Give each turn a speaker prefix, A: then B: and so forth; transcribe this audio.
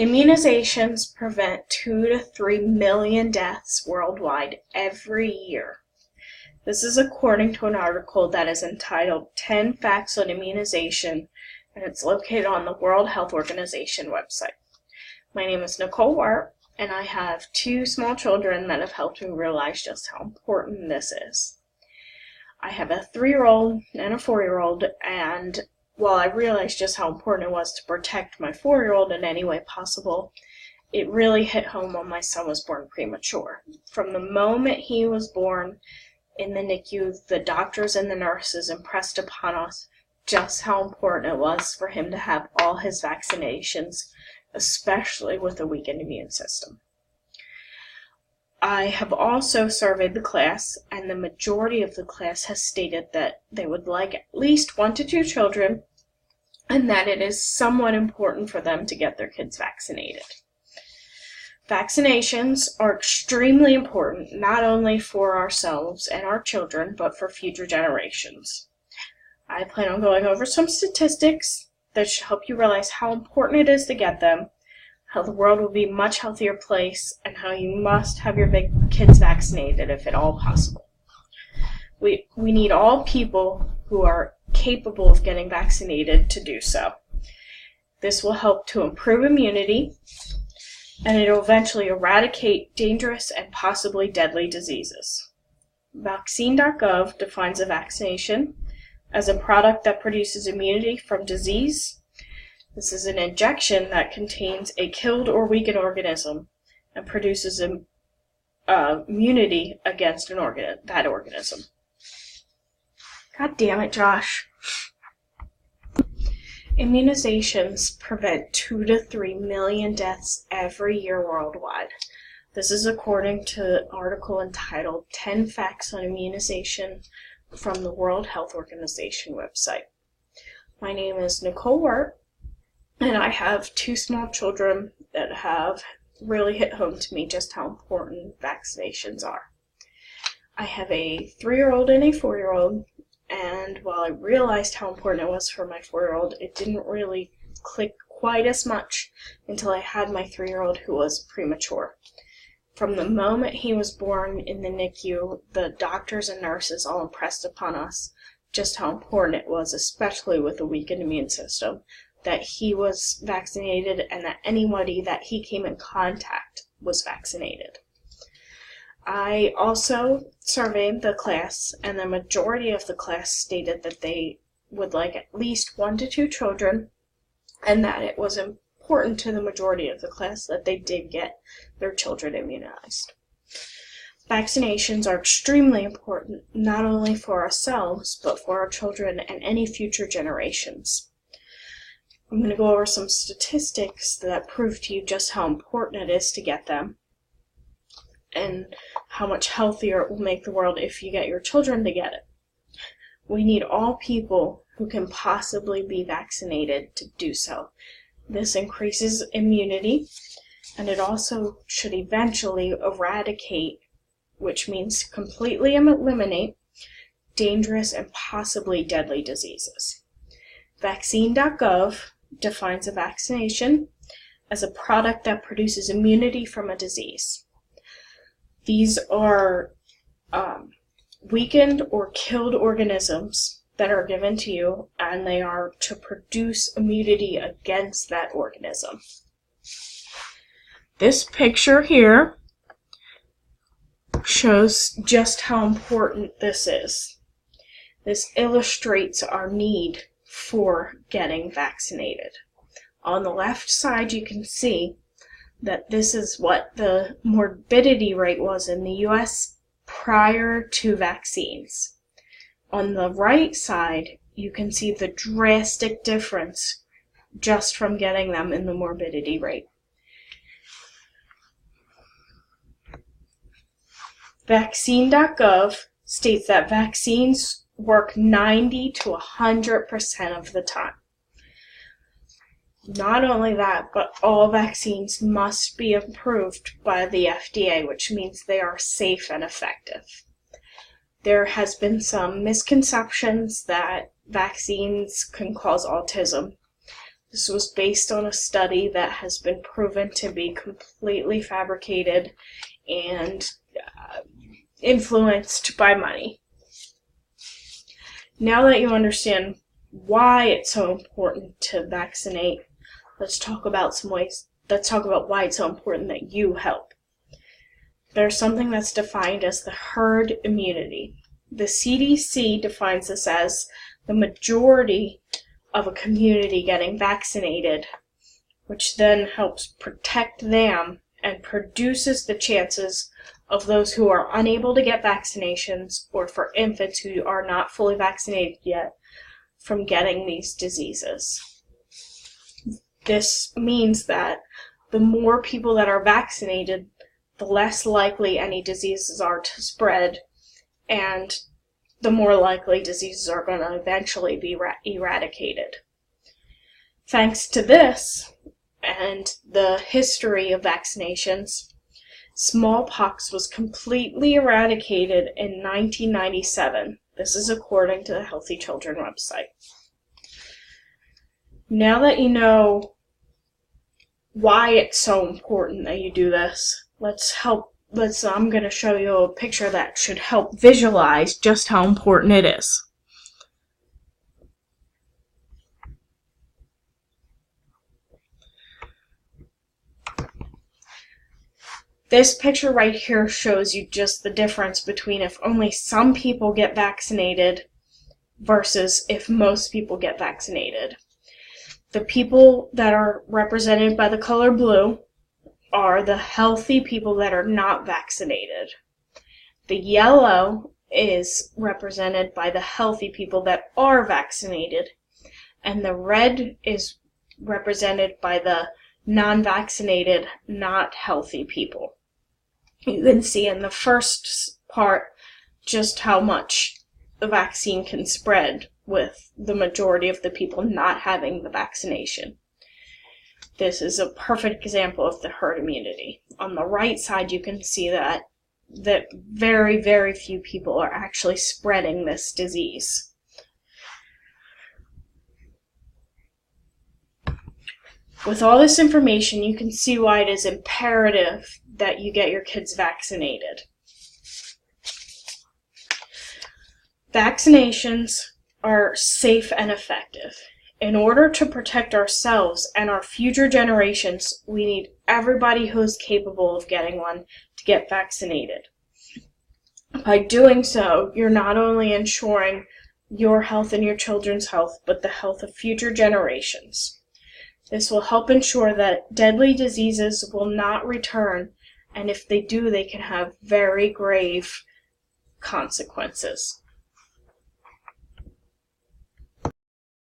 A: Immunizations prevent 2 to 3 million deaths worldwide every year. This is according to an article that is entitled 10 Facts on Immunization, and it's located on the World Health Organization website. My name is Nicole Wart, and I have 2 small children that have helped me realize just how important this is. I have a 3-year-old and a 4-year-old, and while I realized just how important it was to protect my 4-year-old in any way possible, it really hit home when my son was born premature. From the moment he was born in the NICU, the doctors and the nurses impressed upon us just how important it was for him to have all his vaccinations, especially with a weakened immune system. I have also surveyed the class, and the majority of the class has stated that they would like at least 1 to 2 children, and that it is somewhat important for them to get their kids vaccinated. Vaccinations are extremely important, not only for ourselves and our children, but for future generations. I plan on going over some statistics that should help you realize how important it is to get them, how the world will be a much healthier place, and how you must have your big kids vaccinated if at all possible. We need all people who are capable of getting vaccinated to do so. This will help to improve immunity, and it will eventually eradicate dangerous and possibly deadly diseases. Vaccine.gov defines a vaccination as a product that produces immunity from disease. This is an injection that contains a killed or weakened organism and produces immunity against that organism. God damn it, Josh. Immunizations prevent 2 to 3 million deaths every year worldwide. This is according to an article entitled 10 Facts on Immunization from the World Health Organization website. My name is Nicole Wart, and I have 2 small children that have really hit home to me just how important vaccinations are. I have a 3-year-old and a 4-year-old, and while I realized how important it was for my 4-year-old, it didn't really click quite as much until I had my 3-year-old who was premature. From the moment he was born in the NICU, the doctors and nurses all impressed upon us just how important it was, especially with a weakened immune system, that he was vaccinated and that anybody that he came in contact was vaccinated. I also surveyed the class, and the majority of the class stated that they would like at least 1 to 2 children, and that it was important to the majority of the class that they did get their children immunized. Vaccinations are extremely important, not only for ourselves, but for our children and any future generations. I'm going to go over some statistics that prove to you just how important it is to get them, and how much healthier it will make the world if you get your children to get it. We need all people who can possibly be vaccinated to do so. This increases immunity, and it also should eventually eradicate, which means completely eliminate, dangerous and possibly deadly diseases. Vaccine.gov defines a vaccination as a product that produces immunity from a disease. These are weakened or killed organisms that are given to you, and they are to produce immunity against that organism. This picture here shows just how important this is. This illustrates our need for getting vaccinated. On the left side, you can see that this is what the morbidity rate was in the U.S. prior to vaccines. On the right side, you can see the drastic difference just from getting them in the morbidity rate. Vaccine.gov states that vaccines work 90 to 100% of the time. Not only that, but all vaccines must be approved by the FDA, which means they are safe and effective. There has been some misconceptions that vaccines can cause autism. This was based on a study that has been proven to be completely fabricated and influenced by money. Now that you understand why it's so important to vaccinate, let's talk about why it's so important that you help. There's something that's defined as the herd immunity. The CDC defines this as the majority of a community getting vaccinated, which then helps protect them and produces the chances of those who are unable to get vaccinations, or for infants who are not fully vaccinated yet, from getting these diseases. This means that the more people that are vaccinated, the less likely any diseases are to spread, and the more likely diseases are going to eventually be eradicated. Thanks to this and the history of vaccinations, smallpox was completely eradicated in 1997. This is according to the Healthy Children website. Now that you know why it's so important that you do this, I'm going to show you a picture that should help visualize just how important it is. This picture right here shows you just the difference between if only some people get vaccinated versus if most people get vaccinated. The people that are represented by the color blue are the healthy people that are not vaccinated. The yellow is represented by the healthy people that are vaccinated, and the red is represented by the non-vaccinated, not healthy people. You can see in the first part just how much the vaccine can spread with the majority of the people not having the vaccination. This is a perfect example of the herd immunity. On the right side, you can see that very, very few people are actually spreading this disease. With all this information, you can see why it is imperative that you get your kids vaccinated. Vaccinations are safe and effective. In order to protect ourselves and our future generations, we need everybody who is capable of getting one to get vaccinated. By doing so, you're not only ensuring your health and your children's health, but the health of future generations. This will help ensure that deadly diseases will not return, and if they do, they can have very grave consequences.